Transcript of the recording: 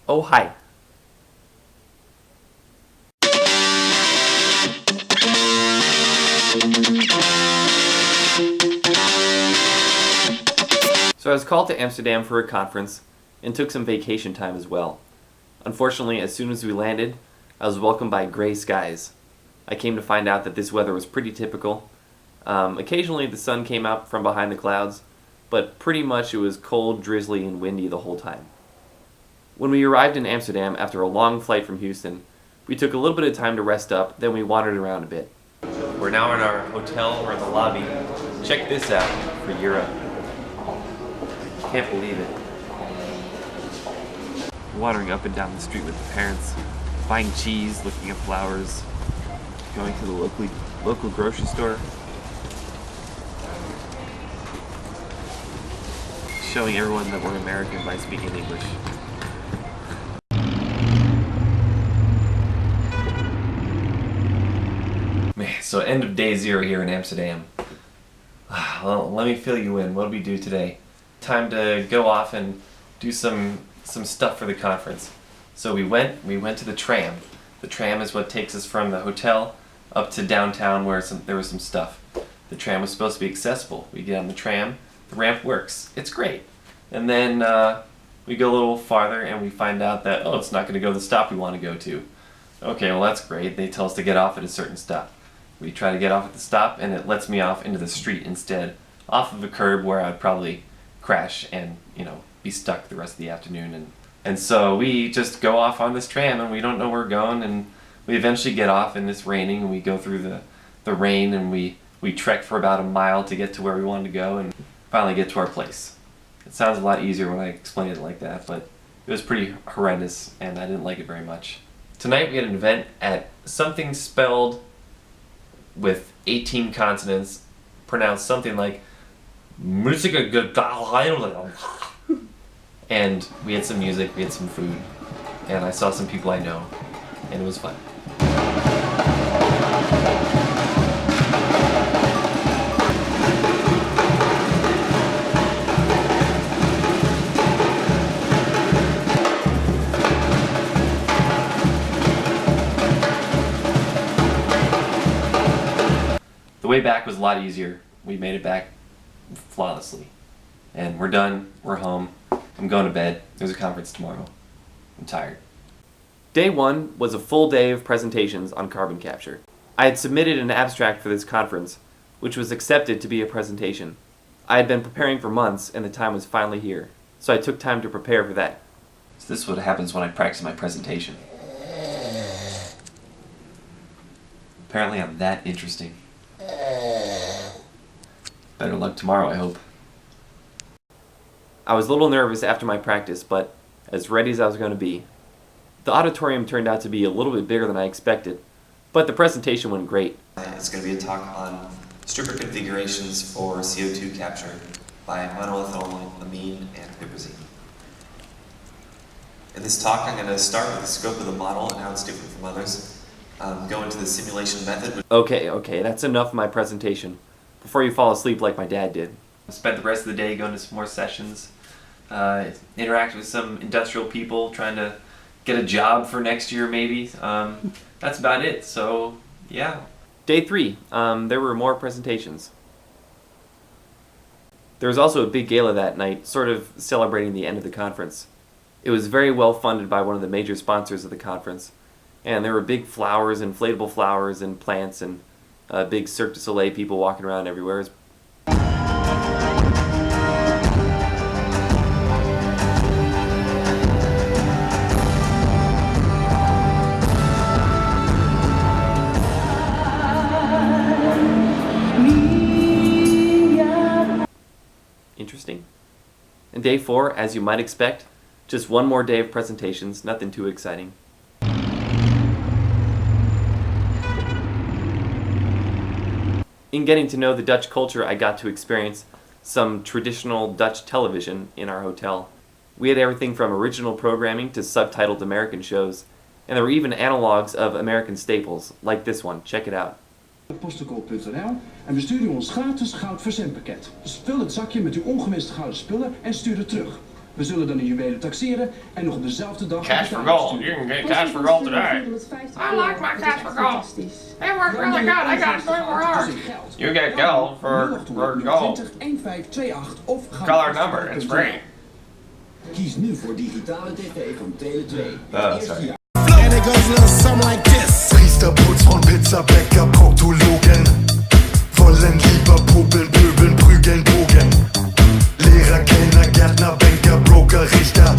Oh, hi. So I was called to Amsterdam for a conference and took some vacation time as well. Unfortunately, as soon as we landed, I was welcomed by gray skies. I came to find out that this weather was pretty typical. Occasionally the sun came out from behind the clouds, but pretty much it was cold, drizzly, and windy the whole time. When we arrived in Amsterdam after a long flight from Houston, we took a little bit of time to rest up, then we wandered around a bit. We're now in our hotel or in the lobby. Check this out for Europe. Can't believe it. Wandering up and down the street with the parents, buying cheese, looking at flowers, going to the local grocery store, showing everyone that we're American by speaking English. Man, so end of day 0 here in Amsterdam. Well, let me fill you in. What did we do today? Time to go off and do some stuff for the conference. So we went to the tram. The tram is what takes us from the hotel up to downtown where there was some stuff. The tram was supposed to be accessible. We get on the tram, the ramp works. It's great. And then we go a little farther and we find out that, oh, it's not going to go to the stop we want to go to. Okay, well that's great. They tell us to get off at a certain stop. We try to get off at the stop and it lets me off into the street instead, off of a curb where I'd probably crash and, be stuck the rest of the afternoon. And so we just go off on this tram and we don't know where we're going, and we eventually get off and it's raining and we go through the rain and we trek for about a mile to get to where we wanted to go and finally get to our place. It sounds a lot easier when I explain it like that, but it was pretty horrendous and I didn't like it very much. Tonight we had an event at something spelled with 18 consonants, pronounced something like Musica. And we had some music, we had some food, and I saw some people I know, and it was fun. The way back was a lot easier. We made it back flawlessly. And we're done, we're home. I'm going to bed. There's a conference tomorrow. I'm tired. Day 1 was a full day of presentations on carbon capture. I had submitted an abstract for this conference, which was accepted to be a presentation. I had been preparing for months, and the time was finally here, so I took time to prepare for that. So this is what happens when I practice my presentation. Apparently I'm that interesting. Better luck tomorrow, I hope. I was a little nervous after my practice, but as ready as I was going to be. The auditorium turned out to be a little bit bigger than I expected, but the presentation went great. It's going to be a talk on stripper configurations for CO2 capture by monoethylamine and piperazine. In this talk, I'm going to start with the scope of the model and how it's different from others, go into the simulation method. Okay, that's enough of my presentation, before you fall asleep like my dad did. I spent the rest of the day going to some more sessions, interact with some industrial people, trying to get a job for next year maybe. That's about it, so yeah. Day 3, there were more presentations. There was also a big gala that night, sort of celebrating the end of the conference. It was very well funded by one of the major sponsors of the conference, and there were big flowers, inflatable flowers and plants, and big Cirque du Soleil people walking around everywhere. Interesting. And day 4, as you might expect, just one more day of presentations, nothing too exciting. In getting to know the Dutch culture, I got to experience some traditional Dutch television in our hotel. We had everything from original programming to subtitled American shows, and there were even analogs of American staples, like this one. Check it out. Postcode.nl en we sturen u ons gratis goud verzendpakket. Dus vul het zakje met uw ongewenste gouden spullen en stuur het terug. We zullen dan de juwelen taxeren en nog op dezelfde dag... Cash for gold. You can get cash for gold today. I like my cash for gold. It works really good. I got 24 hours. You get gold for gold. 1528 of ga Color number. It's free. Kies nu voor digitale tv van Tele2. Sorry. And it goes a little something like this. Priester, Putzfrauen, Pizzabäcker, Proktologen wollen lieber popeln, pöbeln, prügeln, bogen. Lehrer, Kellner, Gärtner, Banker, Broker, Richter